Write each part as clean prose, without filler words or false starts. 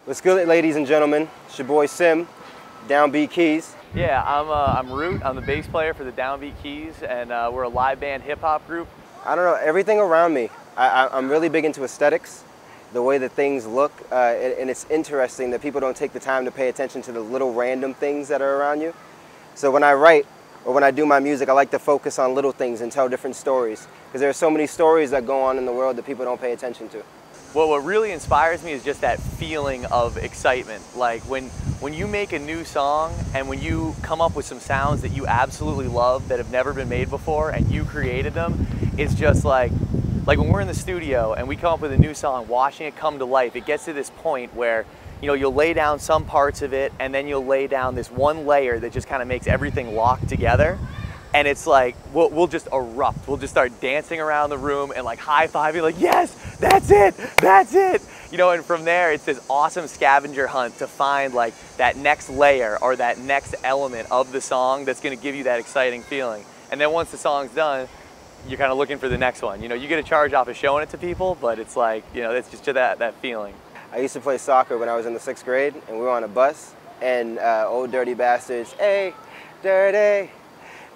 What's good, ladies and gentlemen? It's your boy Sim, Downbeat Keys. Yeah, I'm Root. I'm the bass player for the Downbeat Keys, and we're a live band hip-hop group. I don't know, everything around me. I'm really big into aesthetics, the way that things look, and it's interesting that people don't take the time to pay attention to the little random things that are around you. So when I write, or when I do my music, I like to focus on little things and tell different stories, because there are so many stories that go on in the world that people don't pay attention to. Well, what really inspires me is just that feeling of excitement. Like when you make a new song and when you come up with some sounds that you absolutely love that have never been made before and you created them, it's just like when we're in the studio and we come up with a new song, watching it come to life, it gets to this point where, you know, you'll lay down some parts of it and then you'll lay down this one layer that just kind of makes everything lock together. And it's like, we'll just erupt. We'll just start dancing around the room and like high-fiving, like, yes, that's it, that's it. You know, and from there, it's this awesome scavenger hunt to find like that next layer or that next element of the song that's gonna give you that exciting feeling. And then once the song's done, you're kind of looking for the next one. You know, you get a charge off of showing it to people, but it's like, you know, it's just that feeling. I used to play soccer when I was in the 6th grade, and we were on a bus, and Old Dirty Bastards, hey, dirty,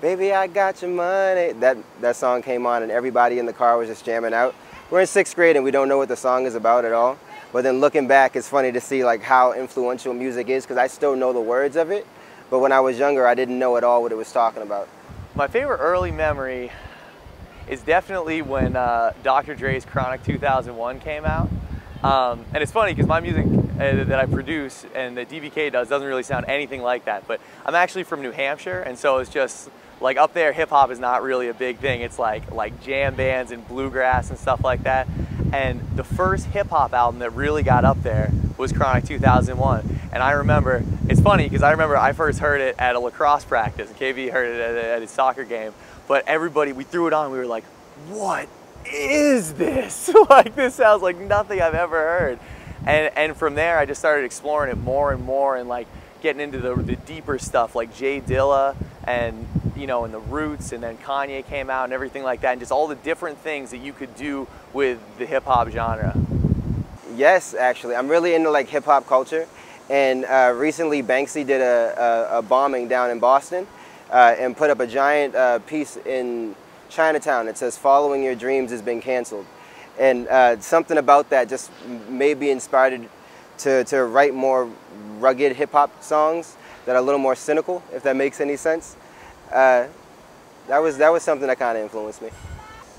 baby, I got your money. That song came on and everybody in the car was just jamming out. We're in 6th grade and we don't know what the song is about at all. But then looking back, it's funny to see like how influential music is, because I still know the words of it. But when I was younger, I didn't know at all what it was talking about. My favorite early memory is definitely when Dr. Dre's Chronic 2001 came out. And it's funny because my music that I produce and that DBK does doesn't really sound anything like that. But I'm actually from New Hampshire, and so it's just like up there, hip hop is not really a big thing. It's like jam bands and bluegrass and stuff like that. And the first hip hop album that really got up there was Chronic 2001. And I remember, it's funny because I remember I first heard it at a lacrosse practice, and KB heard it at his soccer game. But everybody, we threw it on, and we were like, what is this? Like, this sounds like nothing I've ever heard. And from there, I just started exploring it more and more and like getting into the deeper stuff like Jay Dilla and, you know, and the Roots, and then Kanye came out and everything like that, and just all the different things that you could do with the hip hop genre. Yes, actually, I'm really into like hip hop culture, and recently Banksy did a bombing down in Boston and put up a giant piece in Chinatown. It says, "Following your dreams has been canceled." And something about that just made me inspired to write more rugged hip hop songs that are a little more cynical, if that makes any sense. That was something that kind of influenced me.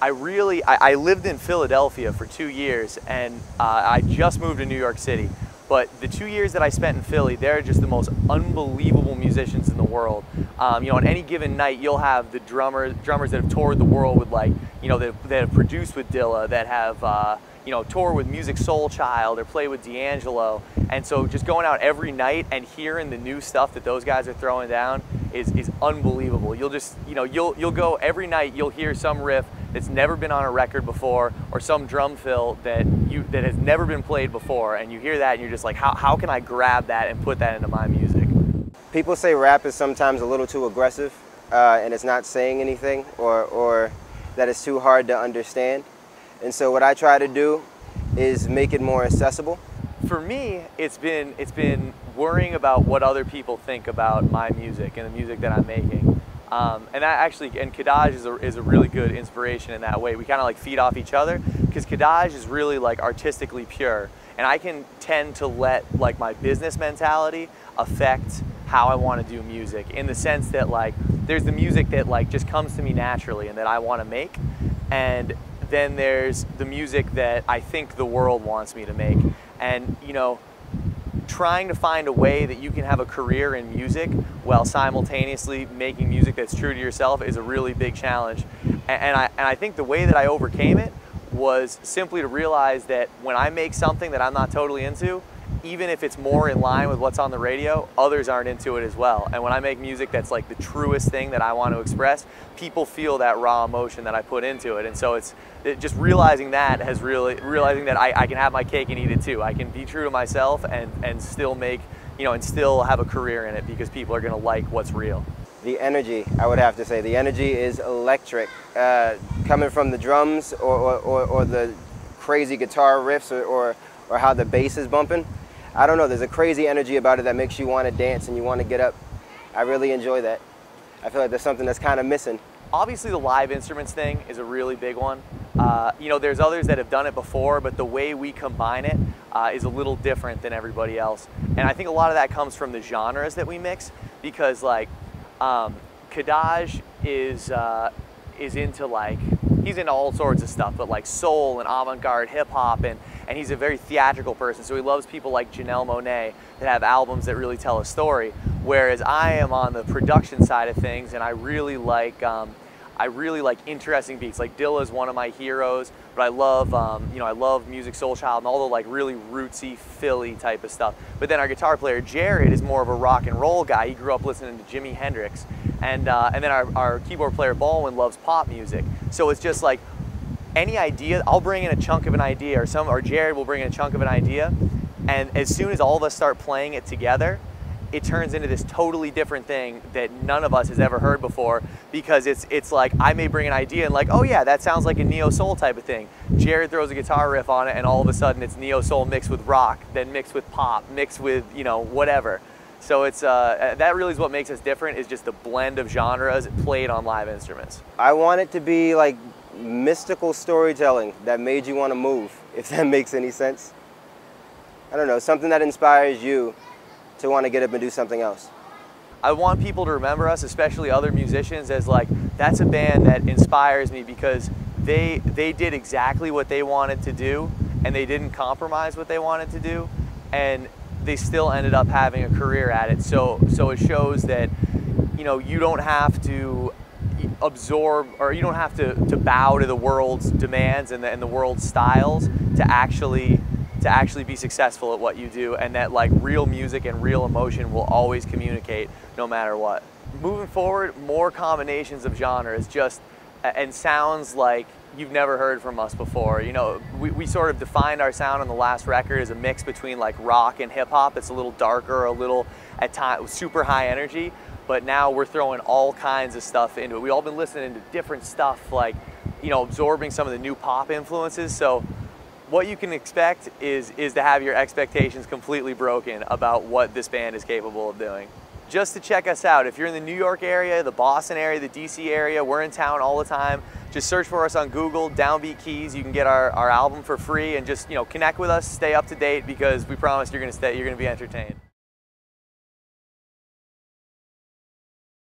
I lived in Philadelphia for 2 years, and I just moved to New York City. But the 2 years that I spent in Philly, they're just the most unbelievable musicians in the world. You know, on any given night, you'll have the drummers that have toured the world with, like, you know, that have produced with Dilla, that have, you know, toured with Music Soul Child or played with D'Angelo. And so just going out every night and hearing the new stuff that those guys are throwing down is unbelievable. You'll just, you know, you'll go every night, you'll hear some riff that's never been on a record before, or some drum fill that has never been played before, and you hear that and you're just like, how can I grab that and put that into my music? People say rap is sometimes a little too aggressive and it's not saying anything, or that it's too hard to understand. And so what I try to do is make it more accessible. For me, it's been worrying about what other people think about my music and the music that I'm making. And Kadaj is a really good inspiration in that way. We kind of like feed off each other, because Kadaj is really like artistically pure, and I can tend to let like my business mentality affect how I want to do music, in the sense that like there's the music that like just comes to me naturally and that I want to make, and then there's the music that I think the world wants me to make. And, you know, trying to find a way that you can have a career in music while simultaneously making music that's true to yourself is a really big challenge. And I think the way that I overcame it was simply to realize that when I make something that I'm not totally into, even if it's more in line with what's on the radio, others aren't into it as well. And when I make music that's like the truest thing that I want to express, people feel that raw emotion that I put into it. And so just realizing that realizing that I can have my cake and eat it too. I can be true to myself and still make, you know, and still have a career in it, because people are going to like what's real. The energy, I would have to say, the energy is electric. Coming from the drums or the crazy guitar riffs or how the bass is bumping. I don't know, there's a crazy energy about it that makes you want to dance and you want to get up. I really enjoy that. I feel like there's something that's kind of missing. Obviously the live instruments thing is a really big one. You know, there's others that have done it before, but the way we combine it is a little different than everybody else. And I think a lot of that comes from the genres that we mix, because like Kadaj is into like, he's into all sorts of stuff, but like soul and avant-garde hip hop, and he's a very theatrical person, so he loves people like Janelle Monáe that have albums that really tell a story. Whereas I am on the production side of things, and I really like interesting beats. Like Dilla is one of my heroes, but I love you know, I love Music Soul Child and all the like really rootsy Philly type of stuff. But then our guitar player Jared is more of a rock and roll guy. He grew up listening to Jimi Hendrix, and then our keyboard player Baldwin loves pop music. So it's just like any idea, I'll bring in a chunk of an idea, or Jared will bring in a chunk of an idea, and as soon as all of us start playing it together, it turns into this totally different thing that none of us has ever heard before, because it's like I may bring an idea and like, oh yeah, that sounds like a neo-soul type of thing. Jared throws a guitar riff on it and all of a sudden it's neo-soul mixed with rock, then mixed with pop, mixed with, you know, whatever. So it's that really is what makes us different, is just the blend of genres played on live instruments. I want it to be like mystical storytelling that made you want to move, if that makes any sense. I don't know, something that inspires you to want to get up and do something else. I want people to remember us, especially other musicians, as like, that's a band that inspires me because they did exactly what they wanted to do, and they didn't compromise what they wanted to do, and they still ended up having a career at it. So it shows that, you know, you don't have to absorb, or you don't have to bow to the world's demands and the world's styles to actually be successful at what you do, and that like real music and real emotion will always communicate no matter what. Moving forward, more combinations of genres, and sounds like you've never heard from us before. You know, we sort of defined our sound on the last record as a mix between like rock and hip hop. It's a little darker, a little at times super high energy, but now we're throwing all kinds of stuff into it. We've all been listening to different stuff, like, you know, absorbing some of the new pop influences. So what you can expect is to have your expectations completely broken about what this band is capable of doing. Just to check us out, if you're in the New York area, the Boston area, the DC area, we're in town all the time. Just search for us on Google, Downbeat Keys. You can get our album for free, and just, you know, connect with us, stay up to date, because we promise you're gonna be entertained.